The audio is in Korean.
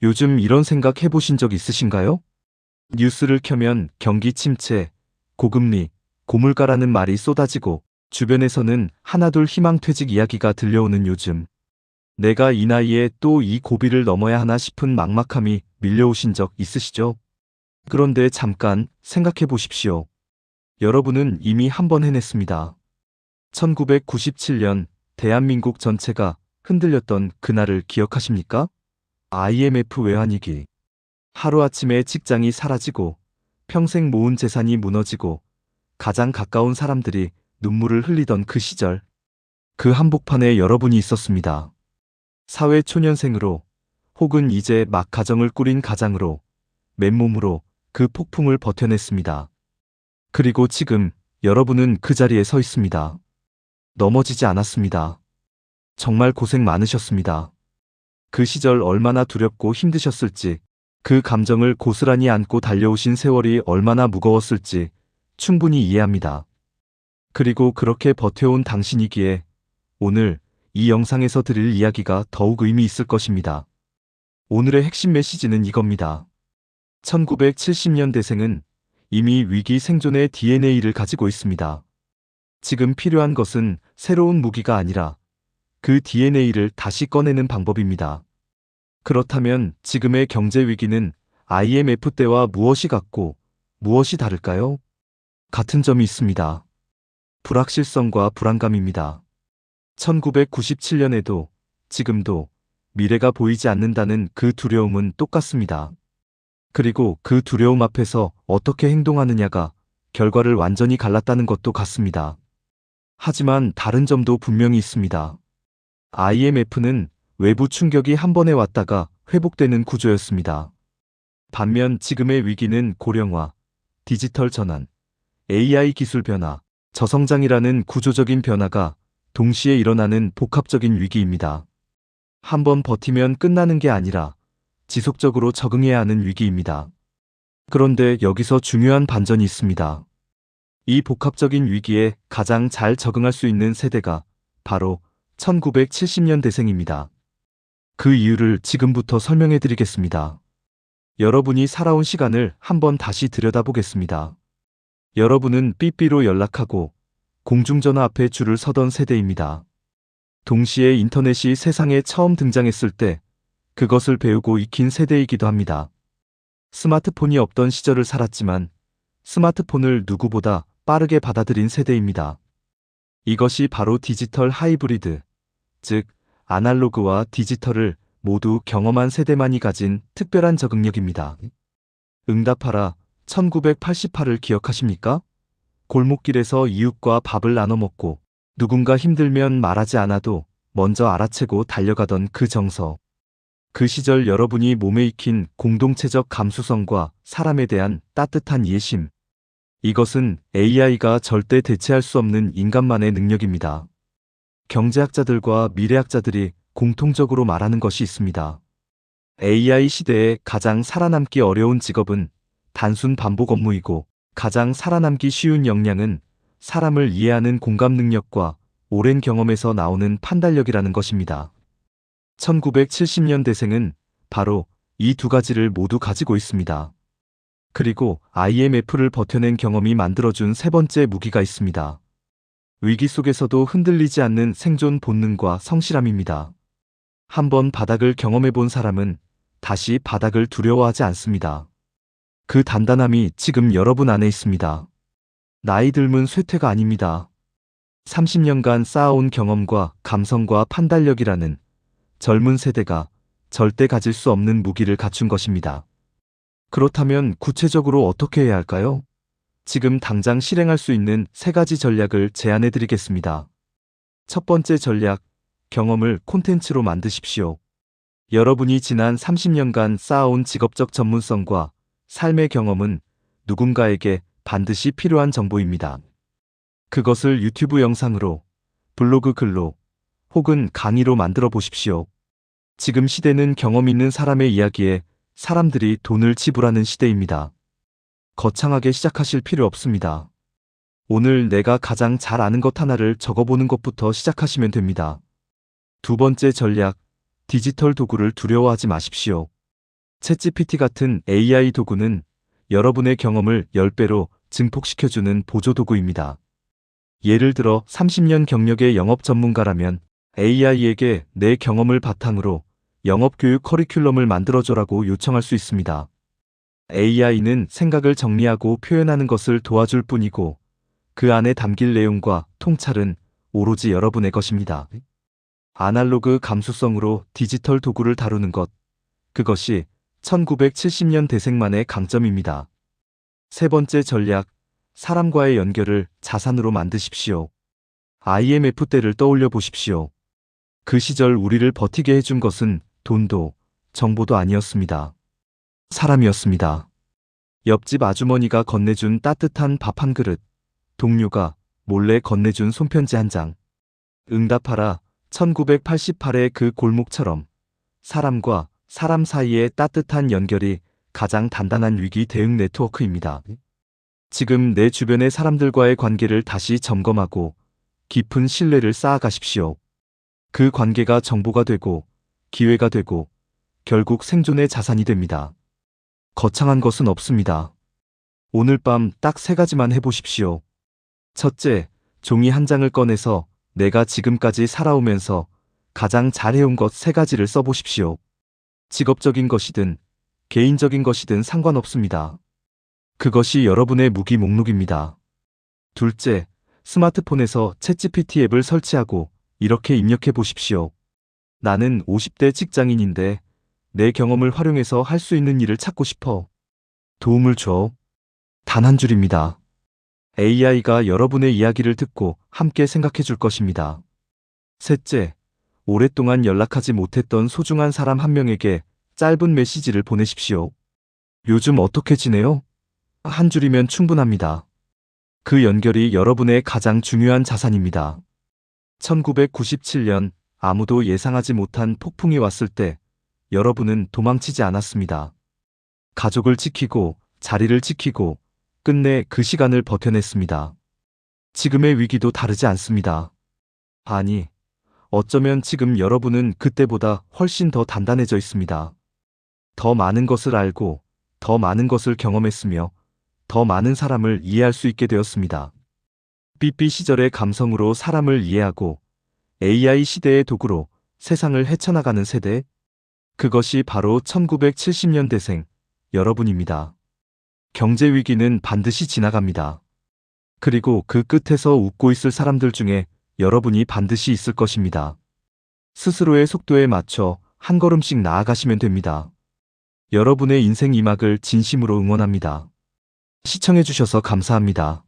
요즘 이런 생각 해보신 적 있으신가요? 뉴스를 켜면 경기 침체, 고금리, 고물가라는 말이 쏟아지고 주변에서는 하나둘 희망퇴직 이야기가 들려오는 요즘. 내가 이 나이에 또 이 고비를 넘어야 하나 싶은 막막함이 밀려오신 적 있으시죠? 그런데 잠깐 생각해 보십시오. 여러분은 이미 한 번 해냈습니다. 1997년 대한민국 전체가 흔들렸던 그날을 기억하십니까? IMF 외환위기. 하루아침에 직장이 사라지고 평생 모은 재산이 무너지고 가장 가까운 사람들이 눈물을 흘리던 그 시절. 그 한복판에 여러분이 있었습니다. 사회초년생으로 혹은 이제 막 가정을 꾸린 가장으로 맨몸으로 그 폭풍을 버텨냈습니다. 그리고 지금 여러분은 그 자리에 서 있습니다. 넘어지지 않았습니다. 정말 고생 많으셨습니다. 그 시절 얼마나 두렵고 힘드셨을지, 그 감정을 고스란히 안고 달려오신 세월이 얼마나 무거웠을지 충분히 이해합니다. 그리고 그렇게 버텨온 당신이기에 오늘 이 영상에서 드릴 이야기가 더욱 의미 있을 것입니다. 오늘의 핵심 메시지는 이겁니다. 1970년대생은 이미 위기 생존의 DNA를 가지고 있습니다. 지금 필요한 것은 새로운 무기가 아니라 그 DNA를 다시 꺼내는 방법입니다. 그렇다면 지금의 경제 위기는 IMF 때와 무엇이 같고 무엇이 다를까요? 같은 점이 있습니다. 불확실성과 불안감입니다. 1997년에도 지금도 미래가 보이지 않는다는 그 두려움은 똑같습니다. 그리고 그 두려움 앞에서 어떻게 행동하느냐가 결과를 완전히 갈랐다는 것도 같습니다. 하지만 다른 점도 분명히 있습니다. IMF는 외부 충격이 한 번에 왔다가 회복되는 구조였습니다. 반면 지금의 위기는 고령화, 디지털 전환, AI 기술 변화, 저성장이라는 구조적인 변화가 동시에 일어나는 복합적인 위기입니다. 한 번 버티면 끝나는 게 아니라 지속적으로 적응해야 하는 위기입니다. 그런데 여기서 중요한 반전이 있습니다. 이 복합적인 위기에 가장 잘 적응할 수 있는 세대가 바로 1970년대생입니다. 그 이유를 지금부터 설명해 드리겠습니다. 여러분이 살아온 시간을 한번 다시 들여다보겠습니다. 여러분은 삐삐로 연락하고 공중전화 앞에 줄을 서던 세대입니다. 동시에 인터넷이 세상에 처음 등장했을 때 그것을 배우고 익힌 세대이기도 합니다. 스마트폰이 없던 시절을 살았지만 스마트폰을 누구보다 빠르게 받아들인 세대입니다. 이것이 바로 디지털 하이브리드, 즉 아날로그와 디지털을 모두 경험한 세대만이 가진 특별한 적응력입니다. 응답하라 1988을 기억하십니까? 골목길에서 이웃과 밥을 나눠 먹고 누군가 힘들면 말하지 않아도 먼저 알아채고 달려가던 그 정서. 그 시절 여러분이 몸에 익힌 공동체적 감수성과 사람에 대한 따뜻한 이해심. 이것은 AI가 절대 대체할 수 없는 인간만의 능력입니다. 경제학자들과 미래학자들이 공통적으로 말하는 것이 있습니다. AI 시대에 가장 살아남기 어려운 직업은 단순 반복 업무이고 가장 살아남기 쉬운 역량은 사람을 이해하는 공감 능력과 오랜 경험에서 나오는 판단력이라는 것입니다. 1970년대생은 바로 이 두 가지를 모두 가지고 있습니다. 그리고 IMF를 버텨낸 경험이 만들어준 세 번째 무기가 있습니다. 위기 속에서도 흔들리지 않는 생존 본능과 성실함입니다. 한번 바닥을 경험해 본 사람은 다시 바닥을 두려워하지 않습니다. 그 단단함이 지금 여러분 안에 있습니다. 나이 들면 쇠퇴가 아닙니다. 30년간 쌓아온 경험과 감성과 판단력이라는 젊은 세대가 절대 가질 수 없는 무기를 갖춘 것입니다. 그렇다면 구체적으로 어떻게 해야 할까요? 지금 당장 실행할 수 있는 세 가지 전략을 제안해 드리겠습니다. 첫 번째 전략, 경험을 콘텐츠로 만드십시오. 여러분이 지난 30년간 쌓아온 직업적 전문성과 삶의 경험은 누군가에게 반드시 필요한 정보입니다. 그것을 유튜브 영상으로, 블로그 글로, 혹은 강의로 만들어 보십시오. 지금 시대는 경험 있는 사람의 이야기에 사람들이 돈을 지불하는 시대입니다. 거창하게 시작하실 필요 없습니다. 오늘 내가 가장 잘 아는 것 하나를 적어보는 것부터 시작하시면 됩니다. 두 번째 전략, 디지털 도구를 두려워하지 마십시오. 챗GPT 같은 AI 도구는 여러분의 경험을 10배로 증폭시켜주는 보조도구입니다. 예를 들어 30년 경력의 영업 전문가라면 AI에게 내 경험을 바탕으로 영업교육 커리큘럼을 만들어줘라고 요청할 수 있습니다. AI는 생각을 정리하고 표현하는 것을 도와줄 뿐이고 그 안에 담길 내용과 통찰은 오로지 여러분의 것입니다. 아날로그 감수성으로 디지털 도구를 다루는 것, 그것이 1970년 대생만의 강점입니다. 세 번째 전략, 사람과의 연결을 자산으로 만드십시오. IMF 때를 떠올려 보십시오. 그 시절 우리를 버티게 해준 것은 돈도 정보도 아니었습니다. 사람이었습니다. 옆집 아주머니가 건네준 따뜻한 밥 한 그릇, 동료가 몰래 건네준 손편지 한 장. 응답하라 1988의 그 골목처럼 사람과 사람 사이의 따뜻한 연결이 가장 단단한 위기 대응 네트워크입니다. 지금 내 주변의 사람들과의 관계를 다시 점검하고 깊은 신뢰를 쌓아가십시오. 그 관계가 정보가 되고 기회가 되고 결국 생존의 자산이 됩니다. 거창한 것은 없습니다. 오늘 밤 딱 3가지만 해보십시오. 첫째, 종이 한 장을 꺼내서 내가 지금까지 살아오면서 가장 잘해온 것 3가지를 써보십시오. 직업적인 것이든 개인적인 것이든 상관없습니다. 그것이 여러분의 무기 목록입니다. 둘째, 스마트폰에서 챗GPT 앱을 설치하고 이렇게 입력해 보십시오. 나는 50대 직장인인데 내 경험을 활용해서 할 수 있는 일을 찾고 싶어. 도움을 줘. 단 한 줄입니다. AI가 여러분의 이야기를 듣고 함께 생각해 줄 것입니다. 셋째, 오랫동안 연락하지 못했던 소중한 사람 한 명에게 짧은 메시지를 보내십시오. 요즘 어떻게 지내요? 한 줄이면 충분합니다. 그 연결이 여러분의 가장 중요한 자산입니다. 1997년 아무도 예상하지 못한 폭풍이 왔을 때 여러분은 도망치지 않았습니다. 가족을 지키고 자리를 지키고 끝내 그 시간을 버텨냈습니다. 지금의 위기도 다르지 않습니다. 아니, 어쩌면 지금 여러분은 그때보다 훨씬 더 단단해져 있습니다. 더 많은 것을 알고 더 많은 것을 경험했으며 더 많은 사람을 이해할 수 있게 되었습니다. 삐삐 시절의 감성으로 사람을 이해하고 AI 시대의 도구로 세상을 헤쳐나가는 세대, 그것이 바로 1970년대생 여러분입니다. 경제 위기는 반드시 지나갑니다. 그리고 그 끝에서 웃고 있을 사람들 중에 여러분이 반드시 있을 것입니다. 스스로의 속도에 맞춰 한 걸음씩 나아가시면 됩니다. 여러분의 인생 2막을 진심으로 응원합니다. 시청해주셔서 감사합니다.